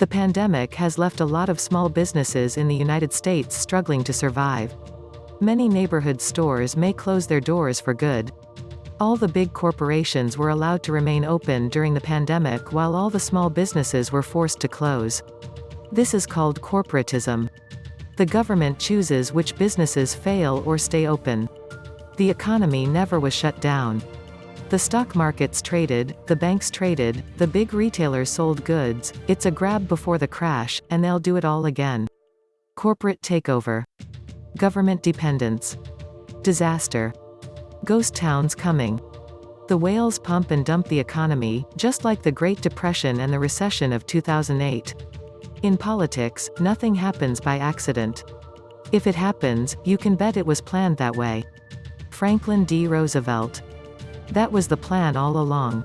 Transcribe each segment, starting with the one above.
The pandemic has left a lot of small businesses in the United States struggling to survive. Many neighborhood stores may close their doors for good. All the big corporations were allowed to remain open during the pandemic while all the small businesses were forced to close. This is called corporatism. The government chooses which businesses fail or stay open. The economy never was shut down. The stock markets traded, the banks traded, the big retailers sold goods. It's a grab before the crash, and they'll do it all again. Corporate takeover. Government dependence. Disaster. Ghost towns coming. The whales pump and dump the economy, just like the Great Depression and the recession of 2008. In politics, nothing happens by accident. If it happens, you can bet it was planned that way. Franklin D. Roosevelt. That was the plan all along.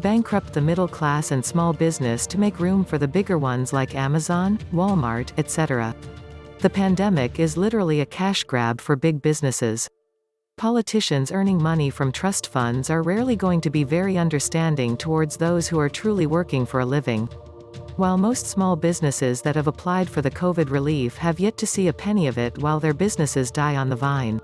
Bankrupt the middle class and small business to make room for the bigger ones like Amazon, Walmart, etc. The pandemic is literally a cash grab for big businesses. Politicians earning money from trust funds are rarely going to be very understanding towards those who are truly working for a living. While most small businesses that have applied for the COVID relief have yet to see a penny of it while their businesses die on the vine.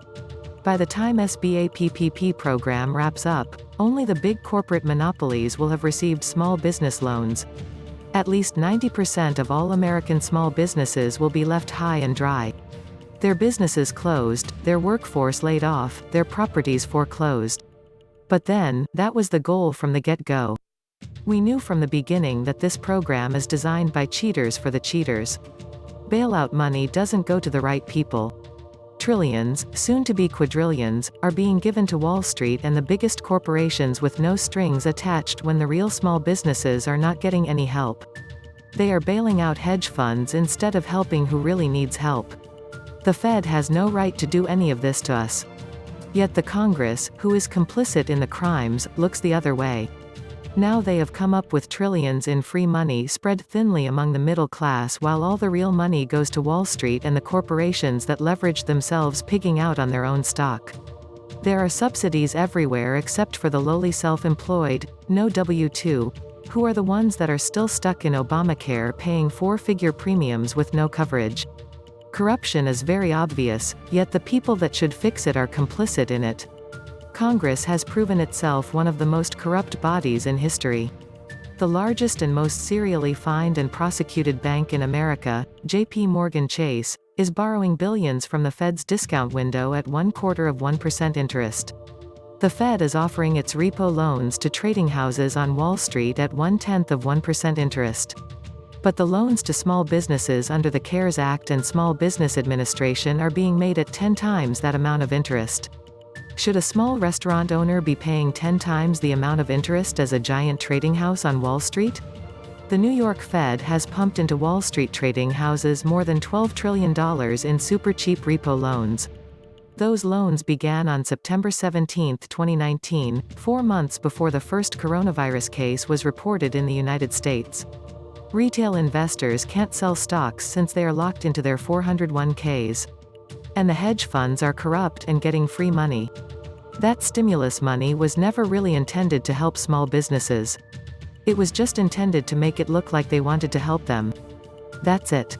By the time SBA PPP program wraps up, only the big corporate monopolies will have received small business loans. At least 90% of all American small businesses will be left high and dry. Their businesses closed, their workforce laid off, their properties foreclosed. But then, that was the goal from the get-go. We knew from the beginning that this program is designed by cheaters for the cheaters. Bailout money doesn't go to the right people. Trillions, soon to be quadrillions, are being given to Wall Street and the biggest corporations with no strings attached when the real small businesses are not getting any help. They are bailing out hedge funds instead of helping who really needs help. The Fed has no right to do any of this to us. Yet the Congress, who is complicit in the crimes, looks the other way. Now they have come up with trillions in free money spread thinly among the middle class while all the real money goes to Wall Street and the corporations that leverage themselves pigging out on their own stock. There are subsidies everywhere except for the lowly self-employed, no W-2, who are the ones that are still stuck in Obamacare paying four-figure premiums with no coverage. Corruption is very obvious, yet the people that should fix it are complicit in it. Congress has proven itself one of the most corrupt bodies in history. The largest and most serially fined and prosecuted bank in America, J.P. Morgan Chase, is borrowing billions from the Fed's discount window at 0.25% interest. The Fed is offering its repo loans to trading houses on Wall Street at 0.1% interest. But the loans to small businesses under the CARES Act and Small Business Administration are being made at 10 times that amount of interest. Should a small restaurant owner be paying 10 times the amount of interest as a giant trading house on Wall Street? The New York Fed has pumped into Wall Street trading houses more than $12 trillion in super cheap repo loans. Those loans began on September 17, 2019, 4 months before the first coronavirus case was reported in the United States. Retail investors can't sell stocks since they are locked into their 401ks. And the hedge funds are corrupt and getting free money. That stimulus money was never really intended to help small businesses. It was just intended to make it look like they wanted to help them. That's it.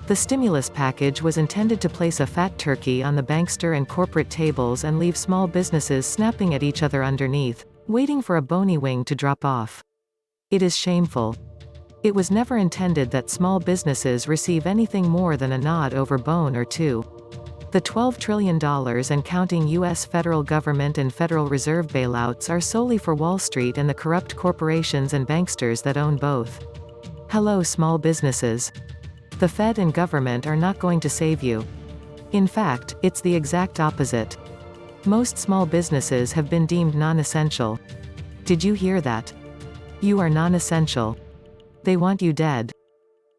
The stimulus package was intended to place a fat turkey on the bankster and corporate tables and leave small businesses snapping at each other underneath, waiting for a bony wing to drop off. It is shameful. It was never intended that small businesses receive anything more than a nod over bone or two. The $12 trillion and counting U.S. federal government and Federal Reserve bailouts are solely for Wall Street and the corrupt corporations and banksters that own both. Hello, small businesses. The Fed and government are not going to save you. In fact, it's the exact opposite. Most small businesses have been deemed non-essential. Did you hear that? You are non-essential. They want you dead.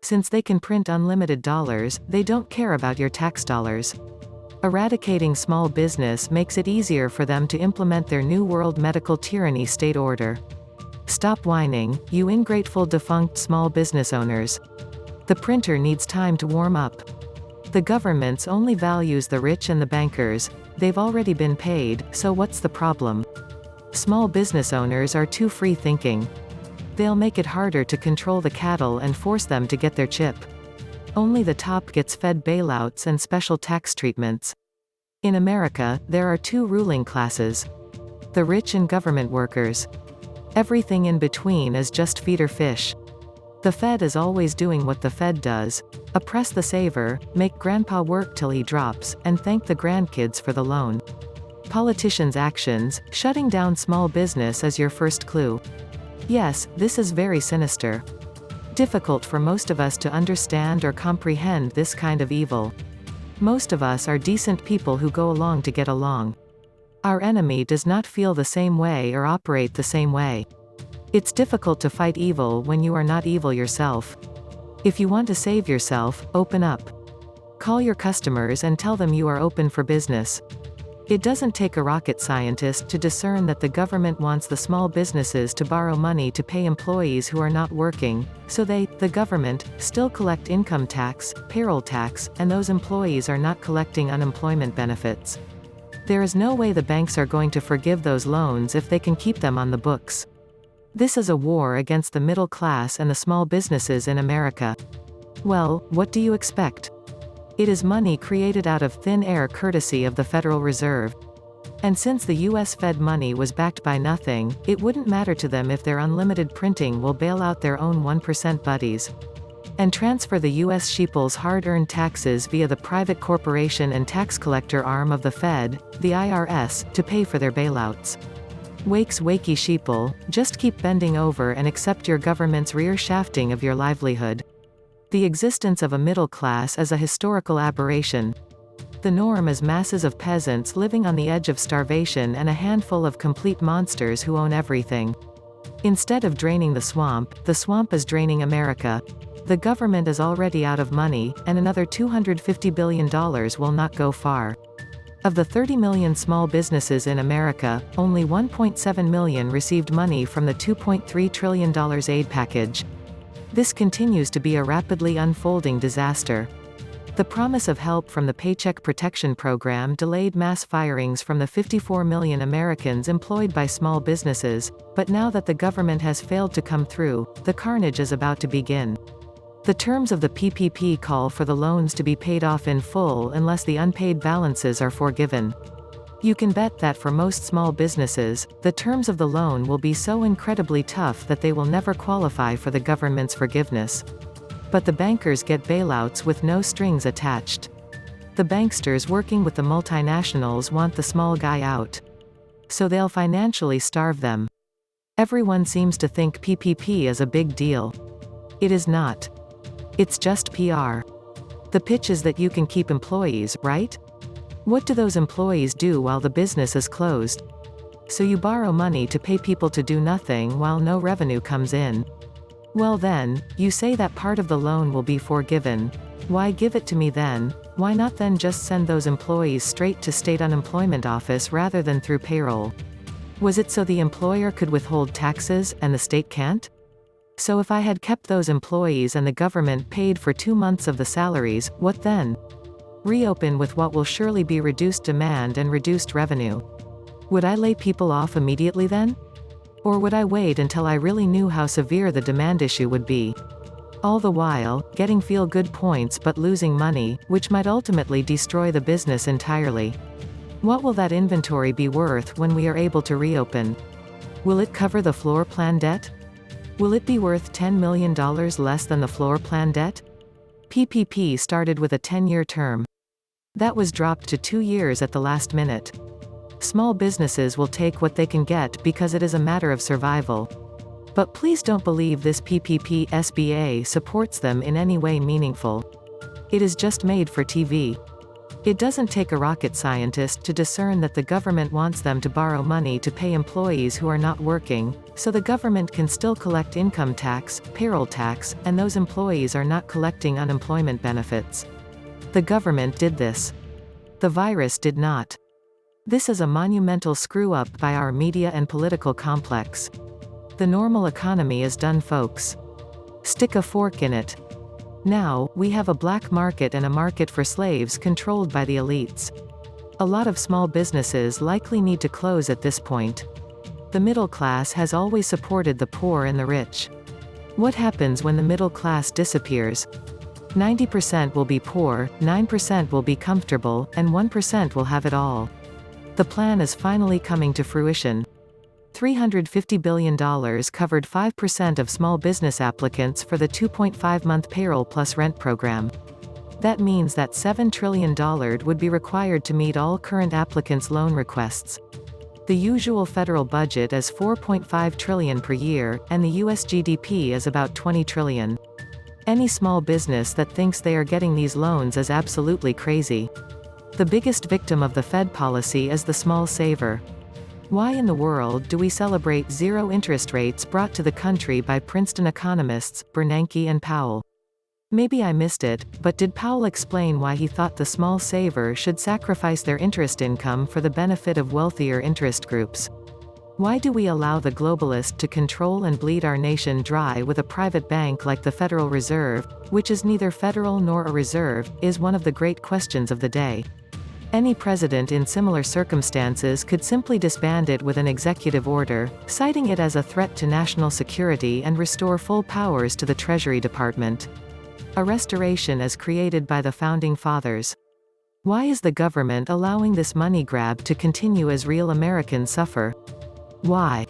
Since they can print unlimited dollars, they don't care about your tax dollars. Eradicating small business makes it easier for them to implement their New World Medical Tyranny state order. Stop whining, you ingrateful defunct small business owners. The printer needs time to warm up. The government's only values the rich and the bankers. They've already been paid, so what's the problem? Small business owners are too free-thinking. They'll make it harder to control the cattle and force them to get their chip. Only the top gets fed bailouts and special tax treatments. In America, there are two ruling classes: the rich and government workers. Everything in between is just feeder fish. The Fed is always doing what the Fed does: oppress the saver, make grandpa work till he drops, and thank the grandkids for the loan. Politicians' actions: shutting down small business is your first clue. Yes, this is very sinister. Difficult for most of us to understand or comprehend this kind of evil. Most of us are decent people who go along to get along. Our enemy does not feel the same way or operate the same way. It's difficult to fight evil when you are not evil yourself. If you want to save yourself, open up. Call your customers and tell them you are open for business. It doesn't take a rocket scientist to discern that the government wants the small businesses to borrow money to pay employees who are not working, so they, the government, still collect income tax, payroll tax, and those employees are not collecting unemployment benefits. There is no way the banks are going to forgive those loans if they can keep them on the books. This is a war against the middle class and the small businesses in America. Well, what do you expect? It is money created out of thin air courtesy of the Federal Reserve. And since the US Fed money was backed by nothing, it wouldn't matter to them if their unlimited printing will bail out their own 1% buddies and transfer the US sheeple's hard-earned taxes via the private corporation and tax collector arm of the Fed, the IRS, to pay for their bailouts. Wakey sheeple, just keep bending over and accept your government's rear shafting of your livelihood. The existence of a middle class is a historical aberration. The norm is masses of peasants living on the edge of starvation and a handful of complete monsters who own everything. Instead of draining the swamp is draining America. The government is already out of money, and another $250 billion will not go far. Of the 30 million small businesses in America, only 1.7 million received money from the $2.3 trillion aid package. This continues to be a rapidly unfolding disaster. The promise of help from the Paycheck Protection Program delayed mass firings from the 54 million Americans employed by small businesses, but now that the government has failed to come through, the carnage is about to begin. The terms of the PPP call for the loans to be paid off in full unless the unpaid balances are forgiven. You can bet that for most small businesses, the terms of the loan will be so incredibly tough that they will never qualify for the government's forgiveness. But the bankers get bailouts with no strings attached. The banksters working with the multinationals want the small guy out. So they'll financially starve them. Everyone seems to think PPP is a big deal. It is not. It's just PR. The pitch is that you can keep employees, right? What do those employees do while the business is closed? So you borrow money to pay people to do nothing while no revenue comes in. Well then, you say that part of the loan will be forgiven. Why give it to me then? Why not then just send those employees straight to state unemployment office rather than through payroll? Was it so the employer could withhold taxes, and the state can't? So if I had kept those employees and the government paid for 2 months of the salaries, what then? Reopen with what will surely be reduced demand and reduced revenue. Would I lay people off immediately then? Or would I wait until I really knew how severe the demand issue would be? All the while, getting feel-good points but losing money, which might ultimately destroy the business entirely. What will that inventory be worth when we are able to reopen? Will it cover the floor plan debt? Will it be worth $10 million less than the floor plan debt? PPP started with a 10-year term. That was dropped to 2 years at the last minute. Small businesses will take what they can get because it is a matter of survival. But please don't believe this PPP SBA supports them in any way meaningful. It is just made for TV. It doesn't take a rocket scientist to discern that the government wants them to borrow money to pay employees who are not working, so the government can still collect income tax, payroll tax, and those employees are not collecting unemployment benefits. The government did this. The virus did not. This is a monumental screw-up by our media and political complex. The normal economy is done, folks. Stick a fork in it. Now, we have a black market and a market for slaves controlled by the elites. A lot of small businesses likely need to close at this point. The middle class has always supported the poor and the rich. What happens when the middle class disappears? 90% will be poor, 9% will be comfortable, and 1% will have it all. The plan is finally coming to fruition. $350 billion covered 5% of small business applicants for the 2.5-month payroll plus rent program. That means that $7 trillion would be required to meet all current applicants' loan requests. The usual federal budget is $4.5 trillion per year, and the US GDP is about $20 trillion. Any small business that thinks they are getting these loans is absolutely crazy. The biggest victim of the Fed policy is the small saver. Why in the world do we celebrate zero interest rates brought to the country by Princeton economists, Bernanke and Powell? Maybe I missed it, but did Powell explain why he thought the small saver should sacrifice their interest income for the benefit of wealthier interest groups? Why do we allow the globalist to control and bleed our nation dry with a private bank like the Federal Reserve, which is neither federal nor a reserve, is one of the great questions of the day. Any president in similar circumstances could simply disband it with an executive order, citing it as a threat to national security, and restore full powers to the Treasury Department. A restoration as created by the Founding Fathers. Why is the government allowing this money grab to continue as real Americans suffer? Why?